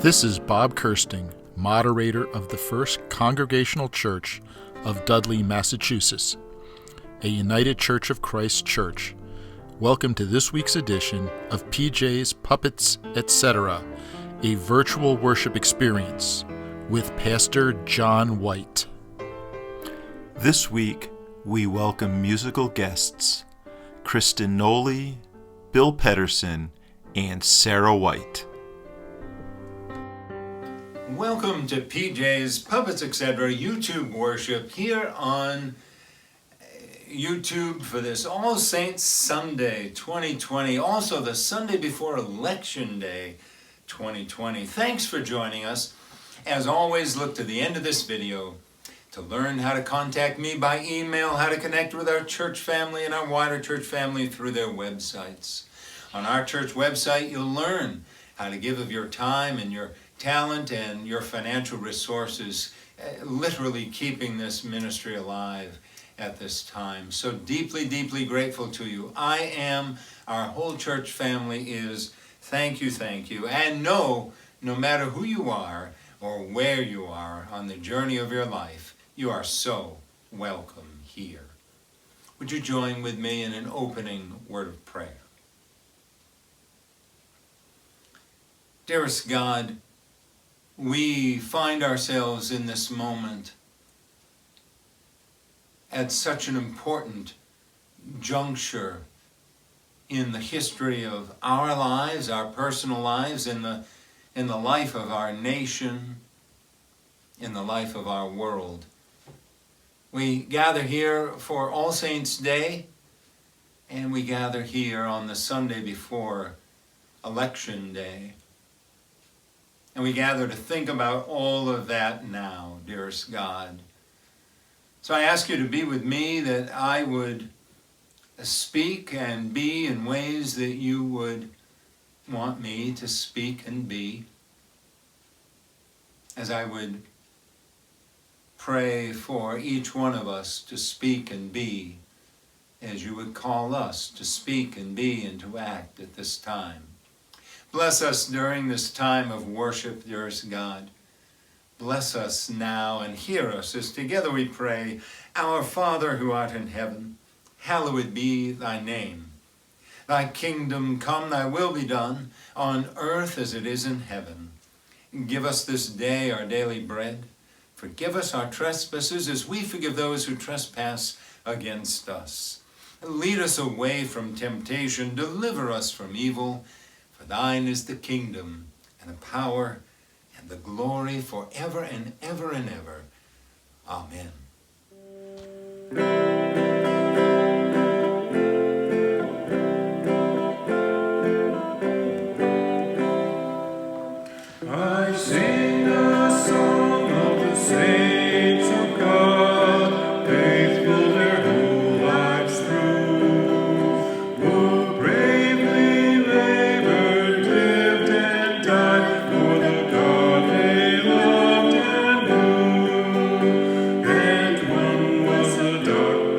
This is Bob Kirsting, moderator of the First Congregational Church of Dudley, Massachusetts, a United Church of Christ church. Welcome to this week's edition of PJ's Puppets, Etc., a virtual worship experience with Pastor John White. This week, we welcome musical guests, Kristen Noley, Bill Pedersen, and Sarah White. Welcome to PJ's Puppets, Etc. YouTube worship here on YouTube for this All Saints Sunday 2020, also the Sunday before Election Day 2020. Thanks for joining us. As always, look to the end of this video to learn how to contact me by email, how to connect with our church family and our wider church family through their websites. On our church website, you'll learn how to give of your time and your talent and your financial resources, literally keeping this ministry alive at this time. So deeply, deeply grateful to you. I am, our whole church family is. Thank you, thank you. And no matter who you are or where you are on the journey of your life, you are so welcome here. Would you join with me in an opening word of prayer? Dearest God, we find ourselves in this moment at such an important juncture in the history of our lives, our personal lives, in the life of our nation, in the life of our world. We gather here for All Saints' Day, and we gather here on the Sunday before Election Day. And we gather to think about all of that now, dearest God. So I ask you to be with me, that I would speak and be in ways that you would want me to speak and be. As I would pray for each one of us to speak and be as you would call us to speak and be and to act at this time. Bless us during this time of worship, dearest God. Bless us now and hear us as together we pray, Our Father who art in heaven, hallowed be thy name. Thy kingdom come, thy will be done, on earth as it is in heaven. Give us this day our daily bread. Forgive us our trespasses as we forgive those who trespass against us. Lead us away from temptation, deliver us from evil. For thine is the kingdom, and the power, and the glory forever and ever and ever. Amen. I sing a song of the saints of God, faithful their whole lives through, who bravely labored, lived and died for the God they loved and knew. And one was the dark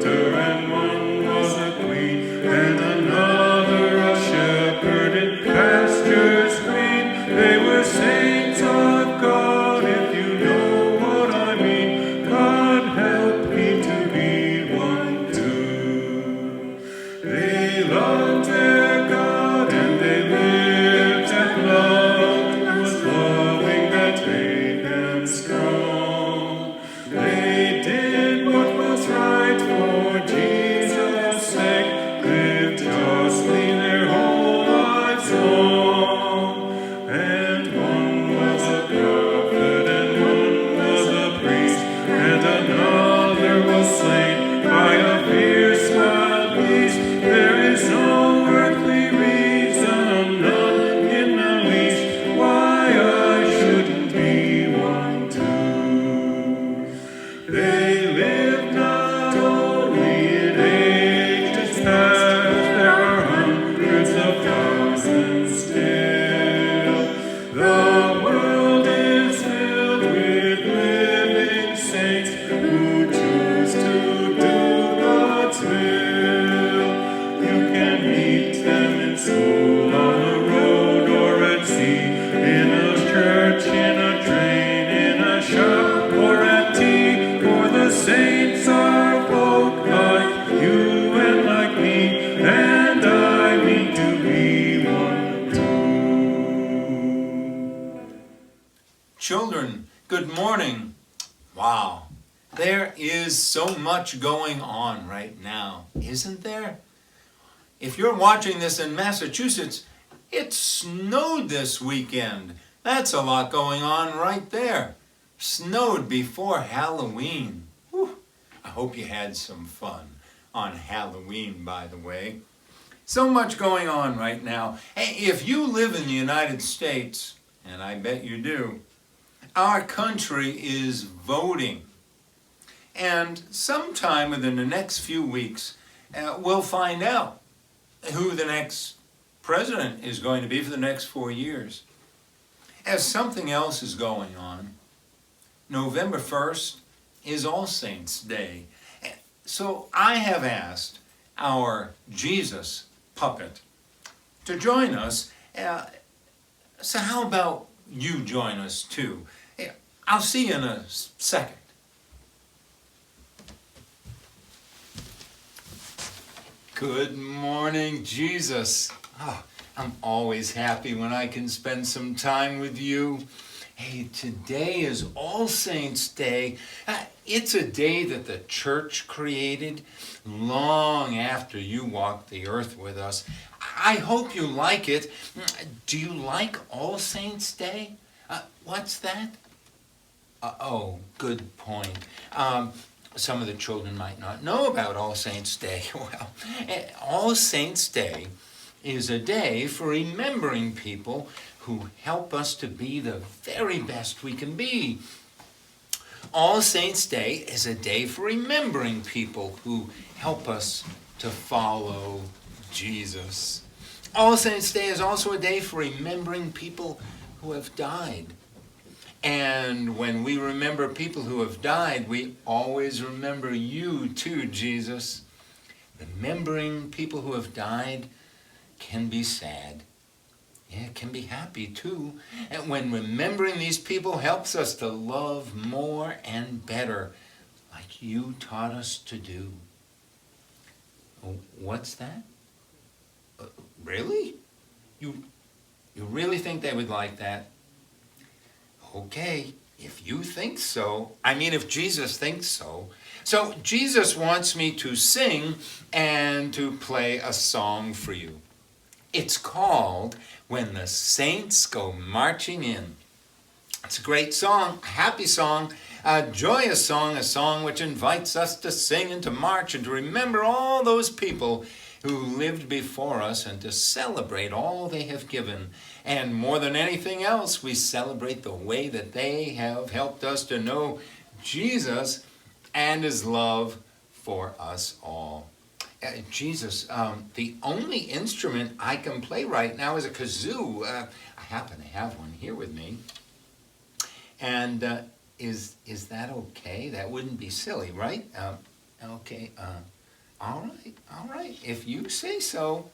Good morning. Wow, there is so much going on right now, isn't there? If you're watching this in Massachusetts, it snowed this weekend. That's a lot going on right there. Snowed before Halloween. Whew. I hope you had some fun on Halloween, by the way. So much going on right now. Hey, if you live in the United States, and I bet you do, our country is voting. And sometime within the next few weeks, we'll find out who the next president is going to be for the next 4 years. As something else is going on, November 1st is All Saints' Day. So I have asked our Jesus puppet to join us. So how about you join us too? I'll see you in a second. Good morning, Jesus. Oh, I'm always happy when I can spend some time with you. Hey, today is All Saints' Day. It's a day that the church created long after you walked the earth with us. I hope you like it. Do you like All Saints' Day? What's that? Oh, good point. Some of the children might not know about All Saints' Day. Well, All Saints' Day is a day for remembering people who help us to be the very best we can be. All Saints' Day is a day for remembering people who help us to follow Jesus. All Saints' Day is also a day for remembering people who have died. And when we remember people who have died, we always remember you too, Jesus. Remembering people who have died can be sad. Yeah, it can be happy too. And when remembering these people helps us to love more and better, like you taught us to do. What's that? Really? You really think they would like that? Okay, if you think so, if Jesus thinks so. So Jesus wants me to sing and to play a song for you. It's called When the Saints Go Marching In. It's a great song, a happy song, a joyous song, a song which invites us to sing and to march and to remember all those people who lived before us and to celebrate all they have given. And more than anything else, we celebrate the way that they have helped us to know Jesus and his love for us all. Jesus, the only instrument I can play right now is a kazoo. I happen to have one here with me. And is that okay? That wouldn't be silly, right? Okay. All right. If you say so.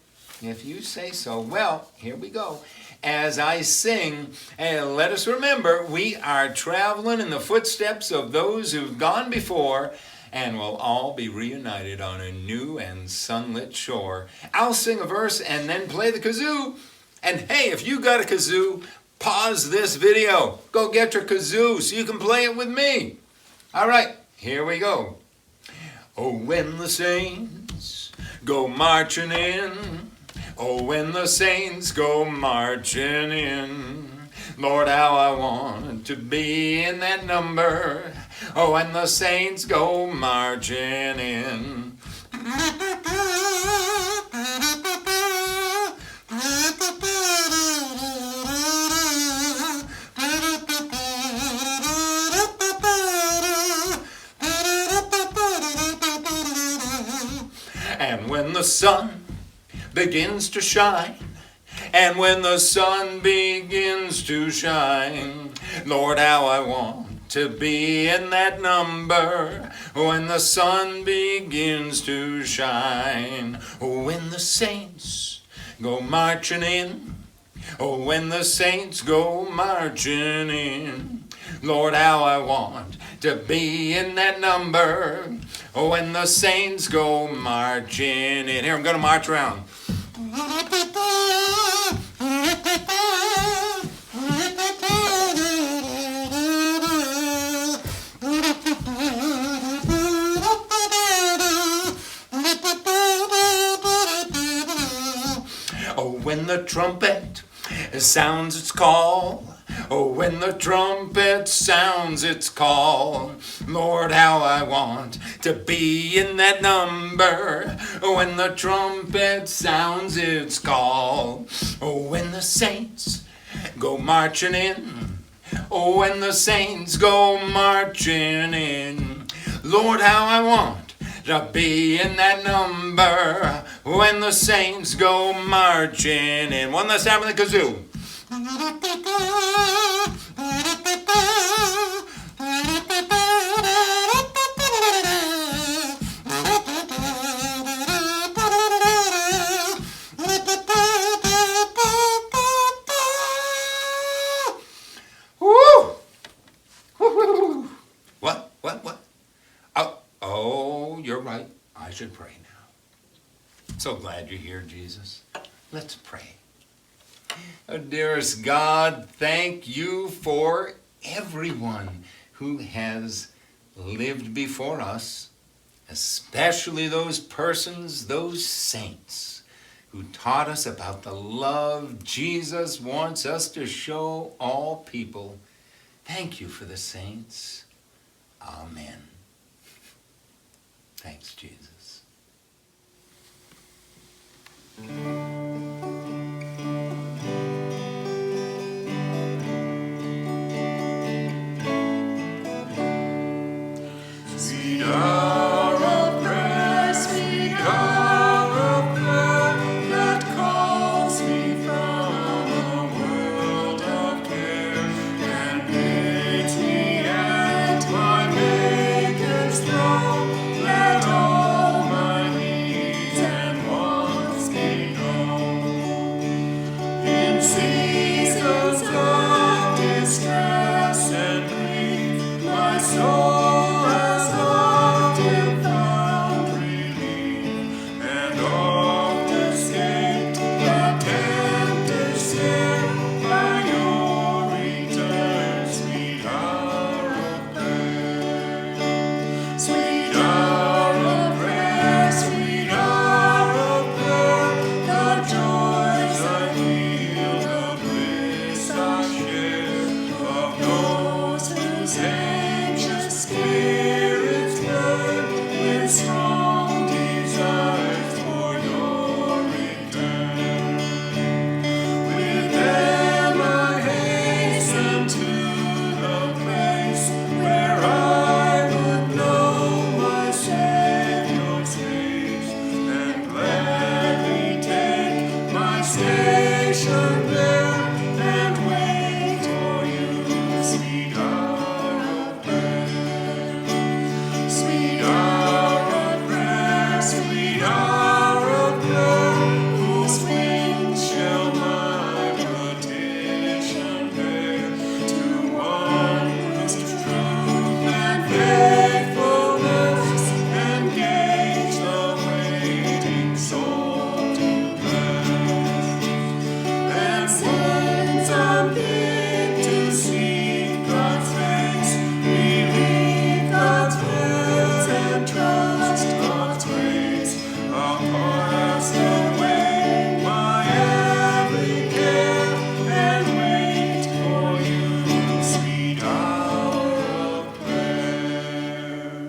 Well, here we go. As I sing, let us remember we are traveling in the footsteps of those who've gone before, and we'll all be reunited on a new and sunlit shore. I'll sing a verse and then play the kazoo. And hey, if you got a kazoo, pause this video. Go get your kazoo so you can play it with me. All right, here we go. Oh, when the saints go marching in. Oh, when the saints go marching in. Lord, how I want to be in that number. Oh, when the saints go marching in. And when the sun begins to shine, and when the sun begins to shine, Lord, how I want to be in that number when the sun begins to shine. Oh, when the saints go marching in, oh, when the saints go marching in, Lord, how I want to be in that number when the saints go marching in. Here, I'm going to march around. trumpet sounds its call, oh, when the trumpet sounds its call, Lord, how I want to be in that number, when the trumpet sounds its call, oh, when the saints go marching in, oh, when the saints go marching in, Lord, how I want to be in that number, when the saints go marching in. One last time with the kazoo. What? Oh, you're right. I should pray now. So glad you're here, Jesus. Let's pray. Oh, dearest God, thank you for everyone who has lived before us, especially those persons, those saints, who taught us about the love Jesus wants us to show all people. Thank you for the saints. Amen. Thanks, Jesus. Sweet hour of prayer, sweet hour of prayer, that calls me from a world of care, and bids me at my Maker's throne, let all my needs and wants be known. In seasons of distress and grief, my soul has often found relief, and oft escaped the tempter's snare by your return, sweet hour of prayer. Sweet hour of prayer, sweet hour of prayer, the joys I feel, the bliss I share, of those whose anxious spirits burn with strong desires for your return. With them I hasten to the place where I would know my Savior's face, and gladly take my station there, and wait for you, sweet hour of prayer. Sweet hour of prayer, sweet hour of prayer, whose wings shall my petition bear, to one whose truth and faithfulness engage the waiting soul to bless. And since I'm bid to seek God's face, believe God's words and trust God's grace, I'll cast away my every care, and wait for you, sweet hour of prayer.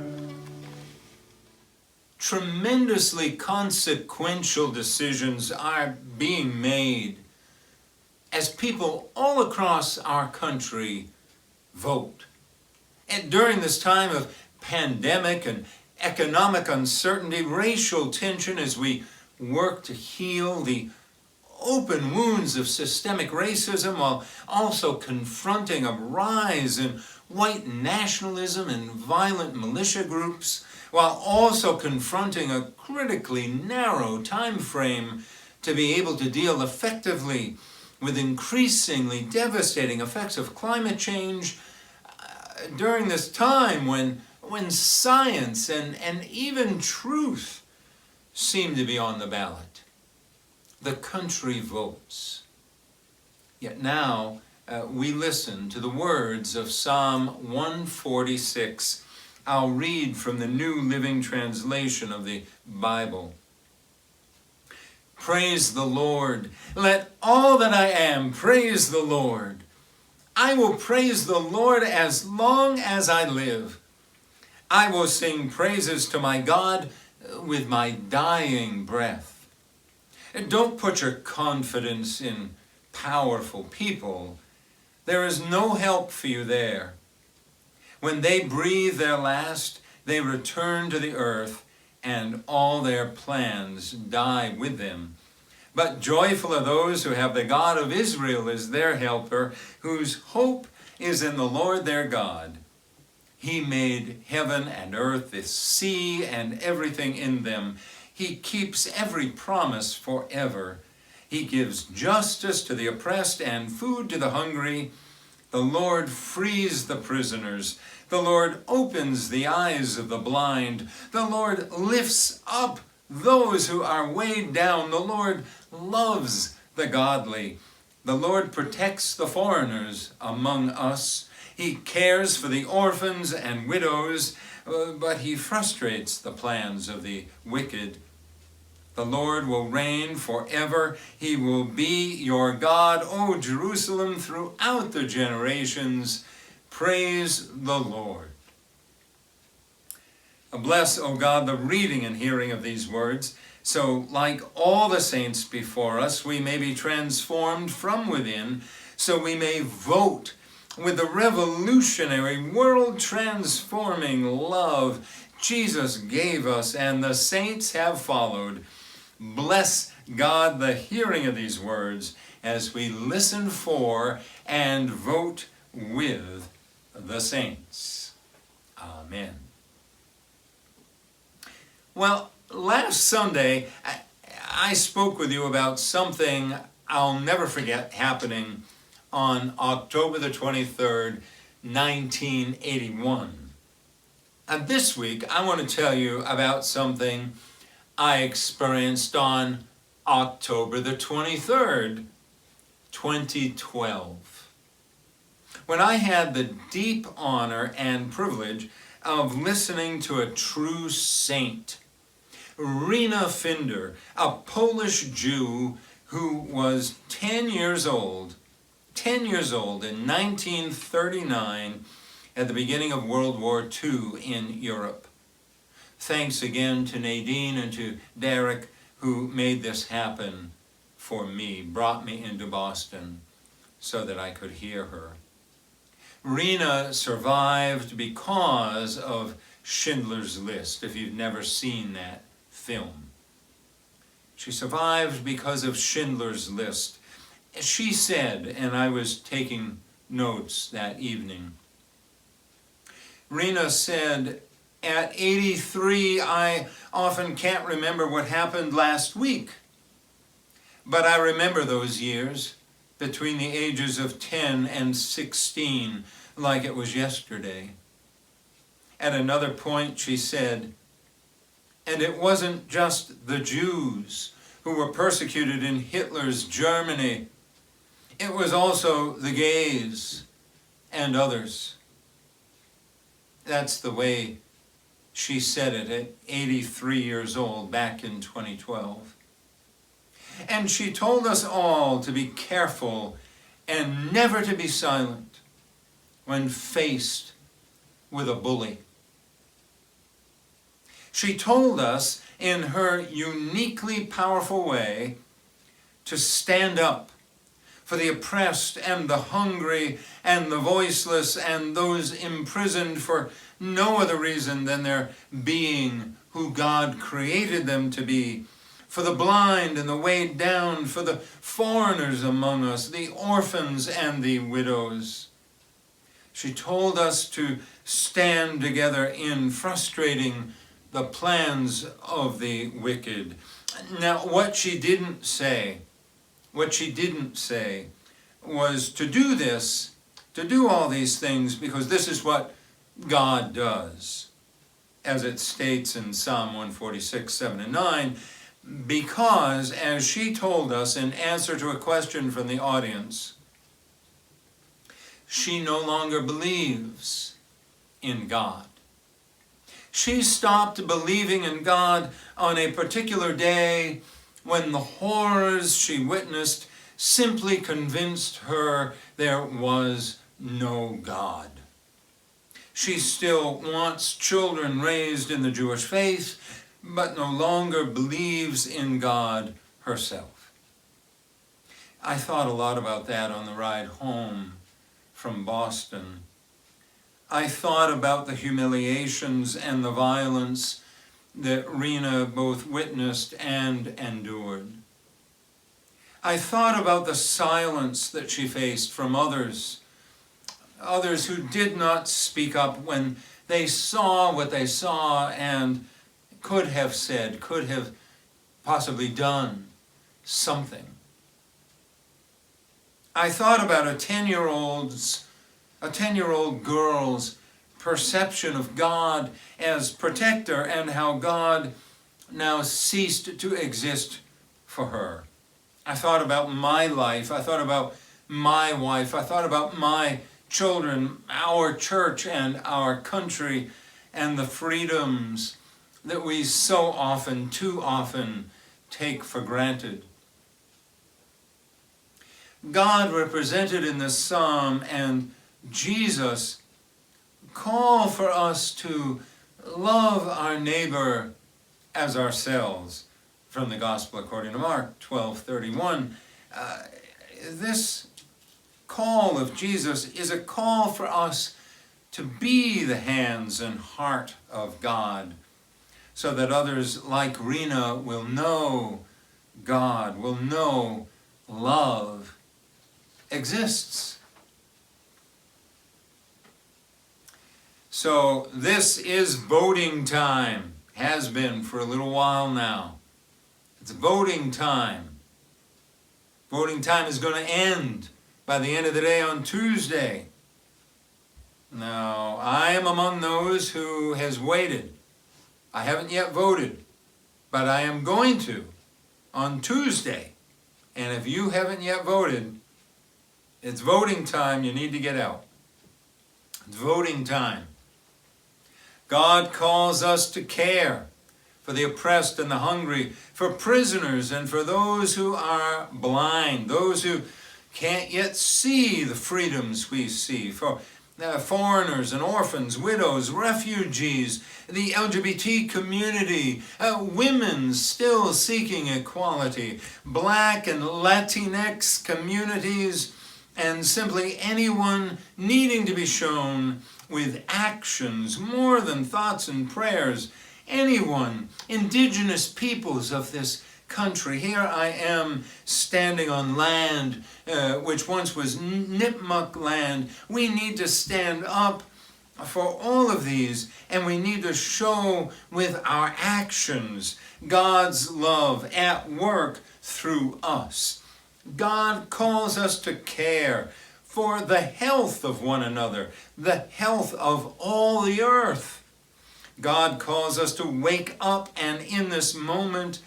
Tremendously consequential decisions are being made as people all across our country vote. And during this time of pandemic and economic uncertainty, racial tension, as we work to heal the open wounds of systemic racism, while also confronting a rise in white nationalism and violent militia groups, while also confronting a critically narrow time frame to be able to deal effectively with increasingly devastating effects of climate change, during this time when science and even truth seem to be on the ballot. The country votes. Yet now we listen to the words of Psalm 146. I'll read from the New Living Translation of the Bible. praise the Lord. Let all that I am praise the Lord. I will praise the Lord as long as I live. I will sing praises to my God with my dying breath. Don't put your confidence in powerful people. There is no help for you there. When they breathe their last, they return to the earth, and all their plans die with them. But joyful are those who have the God of Israel as their helper, whose hope is in the Lord their God. He made heaven and earth, the sea, and everything in them. He keeps every promise forever. He gives justice to the oppressed and food to the hungry. The Lord frees the prisoners. The Lord opens the eyes of the blind. The Lord lifts up those who are weighed down. The Lord loves the godly. The Lord protects the foreigners among us. He cares for the orphans and widows, but he frustrates the plans of the wicked. The Lord will reign forever. He will be your God, O Jerusalem, throughout the generations. Praise the Lord. Bless, O God, the reading and hearing of these words, so like all the saints before us, we may be transformed from within, so we may vote with the revolutionary, world-transforming love Jesus gave us and the saints have followed. Bless, God, the hearing of these words as we listen for and vote with the saints. Amen. Well, last Sunday, I spoke with you about something I'll never forget happening on October the 23rd, 1981. And this week, I want to tell you about something I experienced on October the 23rd, 2012. When I had the deep honor and privilege of listening to a true saint, Rena Finder, a Polish Jew who was 10 years old in 1939 at the beginning of World War II in Europe. Thanks again to Nadine and to Derek who made this happen for me, brought me into Boston so that I could hear her. Rena survived because of Schindler's List, if you've never seen that film. She survived because of Schindler's List. She said, and I was taking notes that evening, Rena said, at 83, I often can't remember what happened last week, but I remember those years between the ages of 10 and 16 like it was yesterday. At another point, she said, and it wasn't just the Jews who were persecuted in Hitler's Germany. It was also the gays and others. That's the way she said it at 83 years old back in 2012. And she told us all to be careful and never to be silent when faced with a bully. She told us in her uniquely powerful way to stand up for the oppressed and the hungry and the voiceless and those imprisoned for no other reason than their being who God created them to be, for the blind and the weighed down, for the foreigners among us, the orphans and the widows. She told us to stand together in frustrating the plans of the wicked. Now, what she didn't say was to do this, to do all these things, because this is what God does, as it states in Psalm 146, 7 and 9, because, as she told us in answer to a question from the audience, she no longer believes in God. She stopped believing in God on a particular day when the horrors she witnessed simply convinced her there was no God. She still wants children raised in the Jewish faith, but no longer believes in God herself. I thought a lot about that on the ride home from Boston. I thought about the humiliations and the violence that Rena both witnessed and endured. I thought about the silence that she faced from others who did not speak up when they saw what they saw and could have said, could have possibly done something. I thought about a 10-year-old girl's perception of God as protector and how God now ceased to exist for her. I thought about my life. I thought about my wife. I thought about my children, our church and our country, and the freedoms that we so often, too often, take for granted. God represented in this psalm and Jesus call for us to love our neighbor as ourselves from the Gospel according to Mark 12:31. This call of Jesus is a call for us to be the hands and heart of God so that others like Rena will know God, will know love exists. So this is voting time, has been for a little while now. It's voting time. Voting time is going to end by the end of the day on Tuesday. Now, I am among those who has waited. I haven't yet voted, but I am going to on Tuesday. And if you haven't yet voted, it's voting time. You need to get out. It's voting time. God calls us to care for the oppressed and the hungry, for prisoners and for those who are blind, those who can't yet see the freedoms we see, for foreigners and orphans, widows, refugees, the LGBT community, women still seeking equality, Black and Latinx communities, and simply anyone needing to be shown with actions more than thoughts and prayers. Anyone, indigenous peoples of this country. Here I am standing on land which once was Nipmuc land. We need to stand up for all of these, and we need to show with our actions God's love at work through us. God calls us to care for the health of one another, the health of all the earth. God calls us to wake up, and in this moment,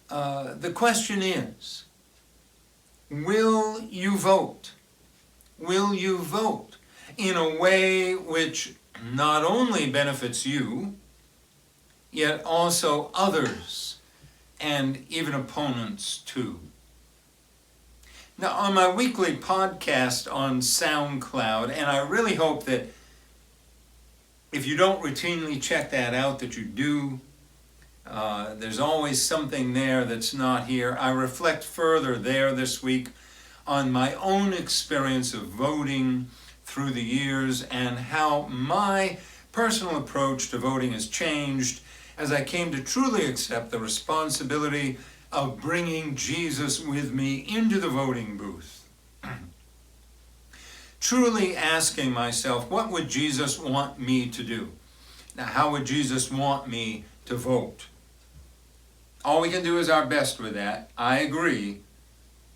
the question is, will you vote? Will you vote in a way which not only benefits you, yet also others, and even opponents too? Now, on my weekly podcast on SoundCloud, and I really hope that if you don't routinely check that out, that you do. There's always something there that's not here. I reflect further there this week on my own experience of voting through the years and how my personal approach to voting has changed as I came to truly accept the responsibility of bringing Jesus with me into the voting booth. Truly asking myself, what would Jesus want me to do? Now, how would Jesus want me to vote? All we can do is our best with that. I agree.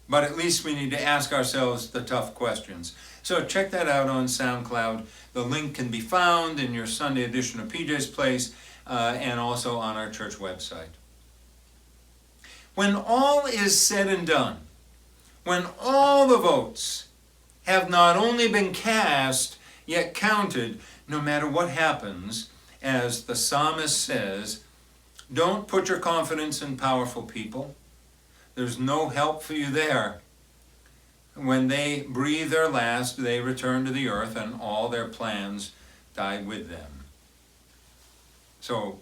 But at least we need to ask ourselves the tough questions. So check that out on SoundCloud. The link can be found in your Sunday edition of PJ's Place and also on our church website. When all is said and done, when all the votes have not only been cast, yet counted, no matter what happens, as the psalmist says, don't put your confidence in powerful people. There's no help for you there. When they breathe their last, they return to the earth, and all their plans die with them. So,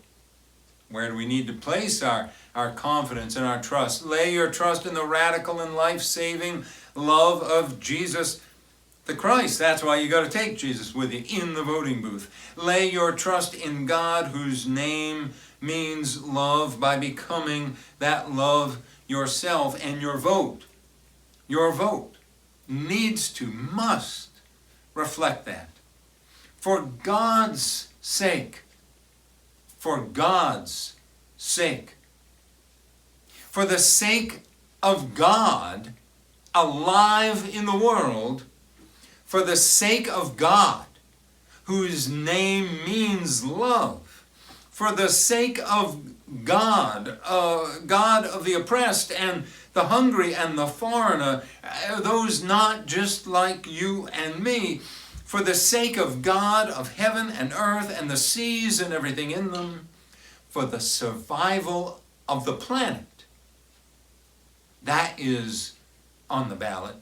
where do we need to place our confidence and our trust? Lay your trust in the radical and life-saving love of Jesus the Christ. That's why you got to take Jesus with you in the voting booth. Lay your trust in God, whose name means love, by becoming that love yourself. And your vote needs to, must reflect that. For God's sake. For God's sake. For the sake of God alive in the world, for the sake of God, whose name means love, for the sake of God, God of the oppressed and the hungry and the foreigner, those not just like you and me, for the sake of God of heaven and earth and the seas and everything in them, for the survival of the planet. That is on the ballot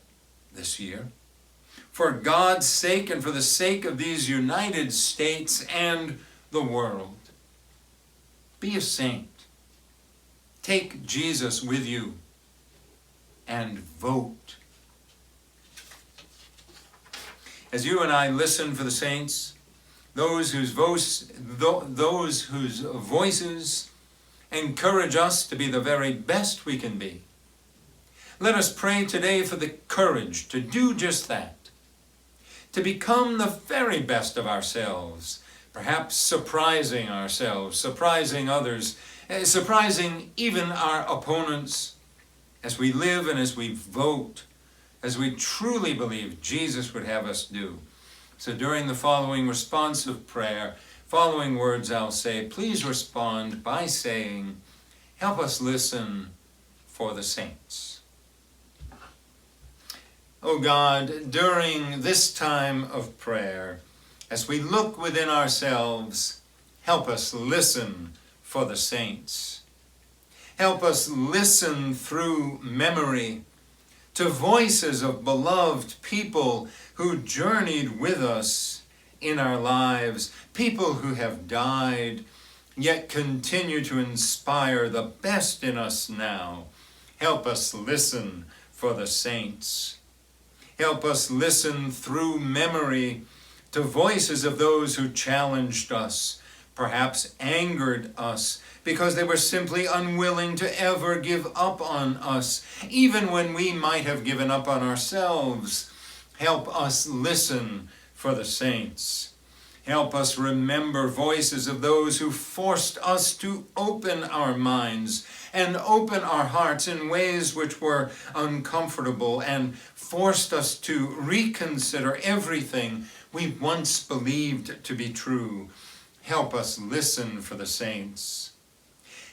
this year. For God's sake and for the sake of these United States and the world. Be a saint. Take Jesus with you and vote. As you and I listen for the saints, those whose voices encourage us to be the very best we can be, let us pray today for the courage to do just that, to become the very best of ourselves, perhaps surprising ourselves, surprising others, surprising even our opponents, as we live and as we vote, as we truly believe Jesus would have us do. So during the following responsive prayer, following words I'll say, please respond by saying, help us listen for the saints. O God, during this time of prayer, as we look within ourselves, help us listen for the saints. Help us listen through memory to voices of beloved people who journeyed with us in our lives, people who have died, yet continue to inspire the best in us now. Help us listen for the saints. Help us listen through memory to voices of those who challenged us, perhaps angered us, because they were simply unwilling to ever give up on us, even when we might have given up on ourselves. Help us listen for the saints. Help us remember voices of those who forced us to open our minds and open our hearts in ways which were uncomfortable and forced us to reconsider everything we once believed to be true. Help us listen for the saints.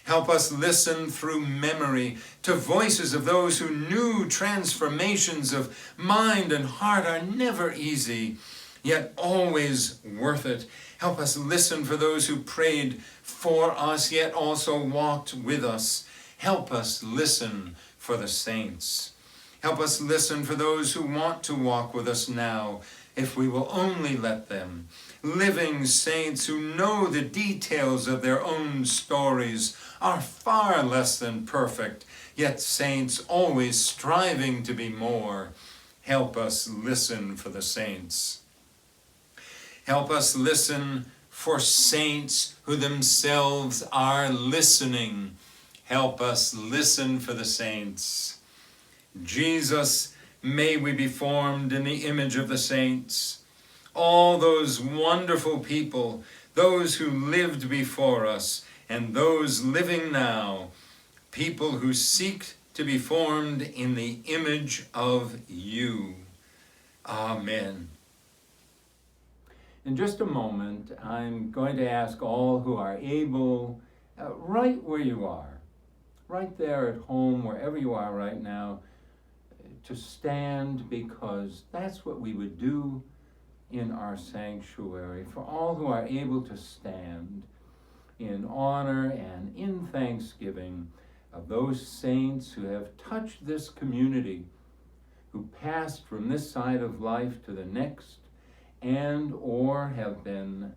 Help us listen through memory to voices of those who knew transformations of mind and heart are never easy, yet always worth it. Help us listen for those who prayed for us, yet also walked with us. Help us listen for the saints. Help us listen for those who want to walk with us now, if we will only let them. Living saints who know the details of their own stories, are far less than perfect, yet saints always striving to be more. Help us listen for the saints. Help us listen for saints who themselves are listening. Help us listen for the saints. Jesus, may we be formed in the image of the saints. All those wonderful people, those who lived before us, and those living now, people who seek to be formed in the image of you. Amen. In just a moment, I'm going to ask all who are able, right where you are, right there at home, wherever you are right now, to stand, because that's what we would do in our sanctuary. For all who are able to stand, in honor and in thanksgiving of those saints who have touched this community, who passed from this side of life to the next, and or have been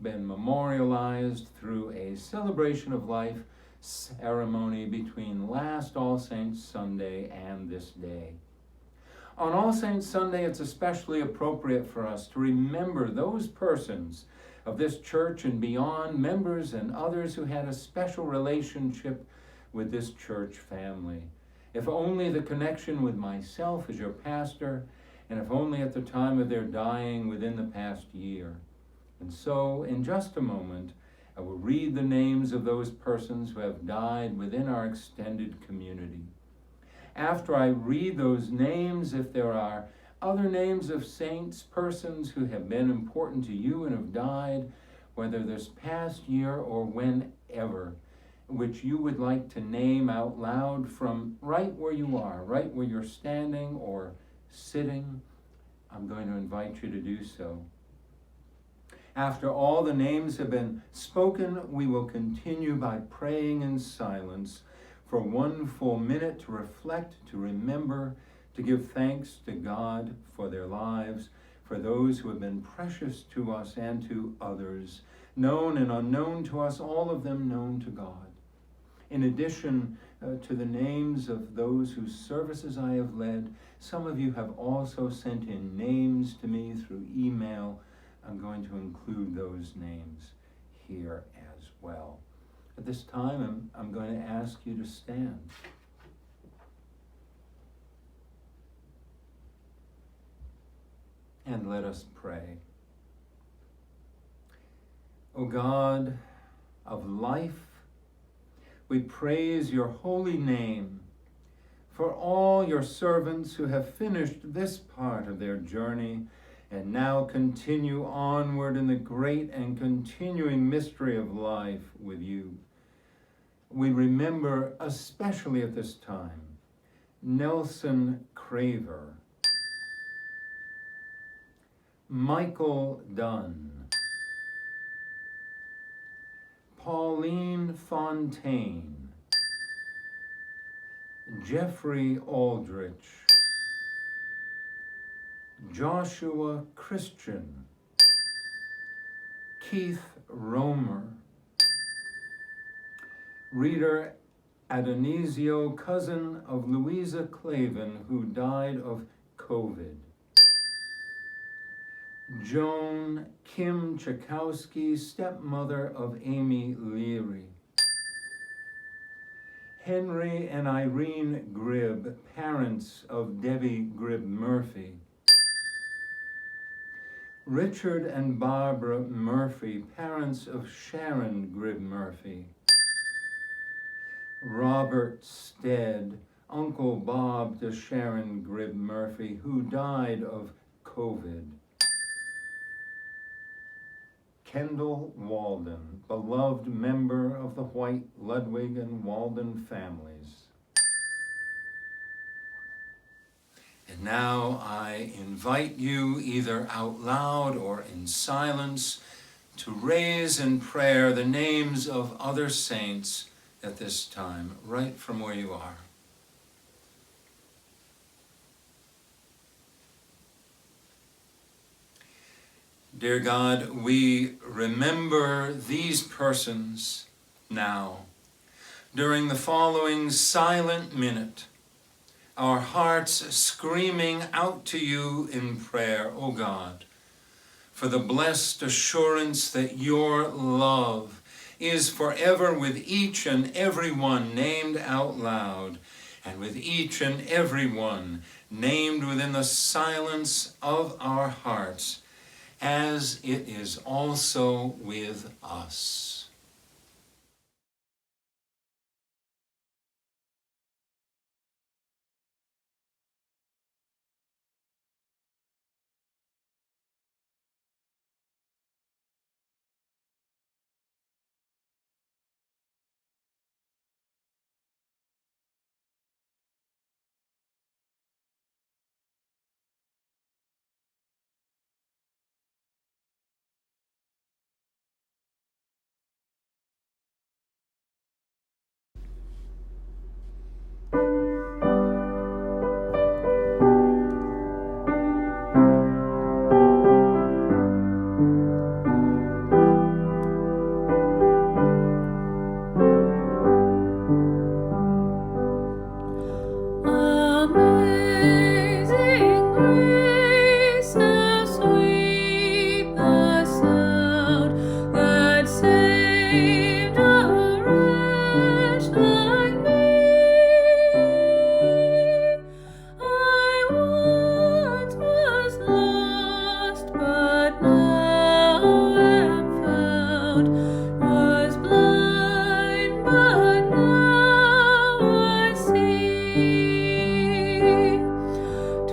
memorialized through a celebration of life ceremony between last All Saints Sunday and this day. On All Saints Sunday, it's especially appropriate for us to remember those persons of this church and beyond, members and others who had a special relationship with this church family. If only the connection with myself as your pastor, and if only at the time of their dying within the past year. And so, in just a moment, I will read the names of those persons who have died within our extended community. After I read those names, if there are other names of saints, persons who have been important to you and have died, whether this past year or whenever, which you would like to name out loud from right where you are, right where you're standing or sitting, I'm going to invite you to do so. After all the names have been spoken, we will continue by praying in silence for 1 full minute to reflect, to remember, to give thanks to God for their lives, for those who have been precious to us and to others, known and unknown to us, all of them known to God. In addition to the names of those whose services I have led, some of you have also sent in names to me through email. I'm going to include those names here as well. At this time, I'm going to ask you to stand. And let us pray. O God of life, we praise your holy name for all your servants who have finished this part of their journey and now continue onward in the great and continuing mystery of life with you. We remember, especially at this time, Nelson Craver, Michael Dunn, Pauline Fontaine, Jeffrey Aldrich, Joshua Christian, Keith Romer, Reader Adonisio, cousin of Louisa Clavin, who died of COVID, Joan Kim Chakowski, stepmother of Amy Leary, Henry and Irene Gribb, parents of Debbie Gribb Murphy, Richard and Barbara Murphy, parents of Sharon Gribb Murphy, Robert Stead, Uncle Bob to Sharon Gribb Murphy, who died of COVID, Kendall Walden, beloved member of the White, Ludwig, and Walden families. And now I invite you, either out loud or in silence, to raise in prayer the names of other saints at this time, right from where you are. Dear God, we remember these persons now. During the following silent minute, our hearts screaming out to you in prayer, O God, for the blessed assurance that your love is forever with each and every one named out loud, and with each and every one named within the silence of our hearts, as it is also with us.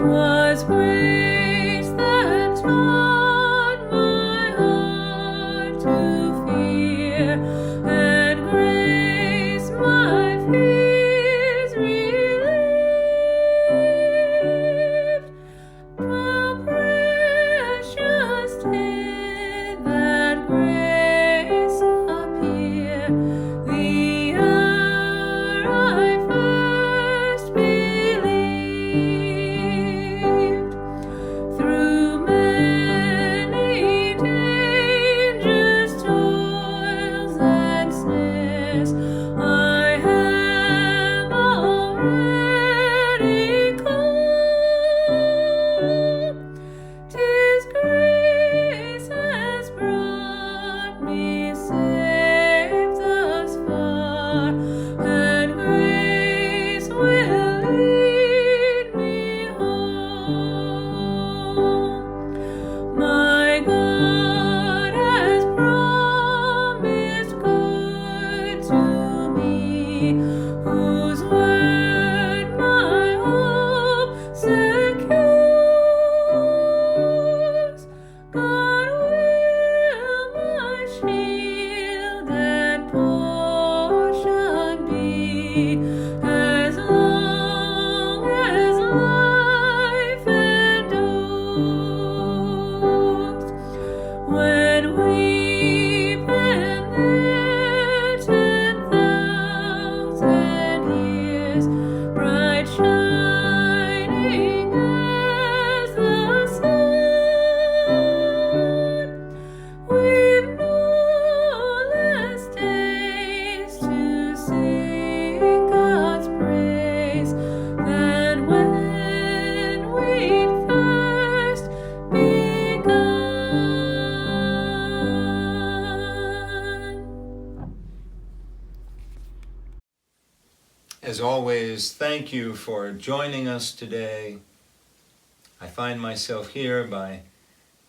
'Twas grace that taught my heart to fear, and grace my fears relieved. How precious did that grace appear, the hour I first believed. Through many dangers, toils, and snares, I have already come. 'Tis grace has brought me safe thus far, and grace will lead me home. My God has promised good to me, whose word my hope secures. God will my shield and portion be, as long as life endures. When weep and there 10,000 years, bright shining as the sun, we've no less days to sing God's praise than when we'd first begun. As always, thank you for joining us today. I find myself here by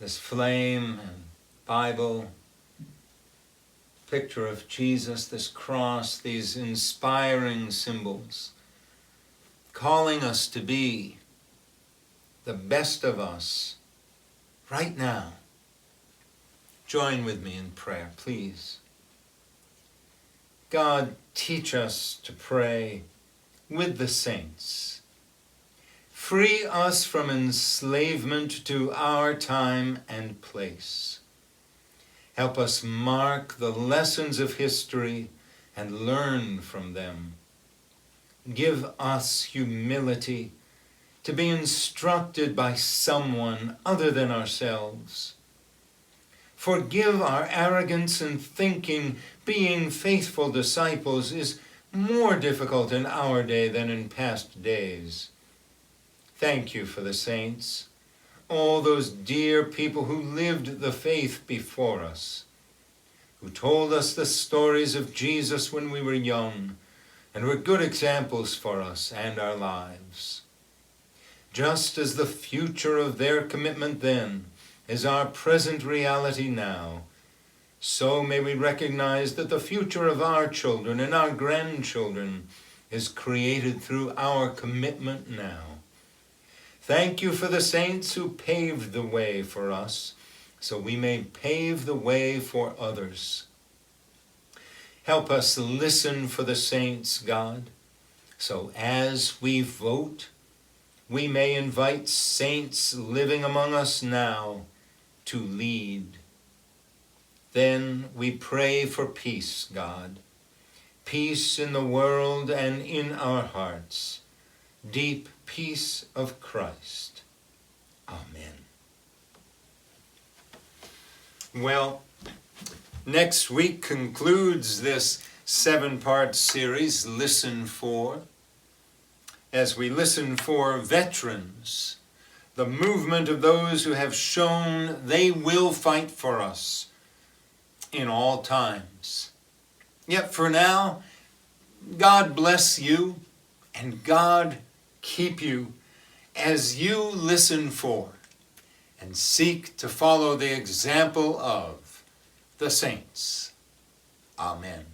this flame and Bible, picture of Jesus, this cross, these inspiring symbols, calling us to be the best of us right now. Join with me in prayer, please. God, teach us to pray with the saints. Free us from enslavement to our time and place. Help us mark the lessons of history and learn from them. Give us humility to be instructed by someone other than ourselves. Forgive our arrogance in thinking being faithful disciples is more difficult in our day than in past days. Thank you for the saints, all those dear people who lived the faith before us, who told us the stories of Jesus when we were young, and were good examples for us and our lives. Just as the future of their commitment then is our present reality now, so may we recognize that the future of our children and our grandchildren is created through our commitment now. Thank you for the saints who paved the way for us, so we may pave the way for others. Help us listen for the saints, God, so as we vote, we may invite saints living among us now to lead. Then we pray for peace, God, peace in the world and in our hearts, deep peace of Christ. Amen. Well, next week concludes this 7-part series, Listen For, as we listen for veterans, the movement of those who have shown they will fight for us in all times. Yet for now, God bless you and God keep you as you listen for and seek to follow the example of the saints. Amen.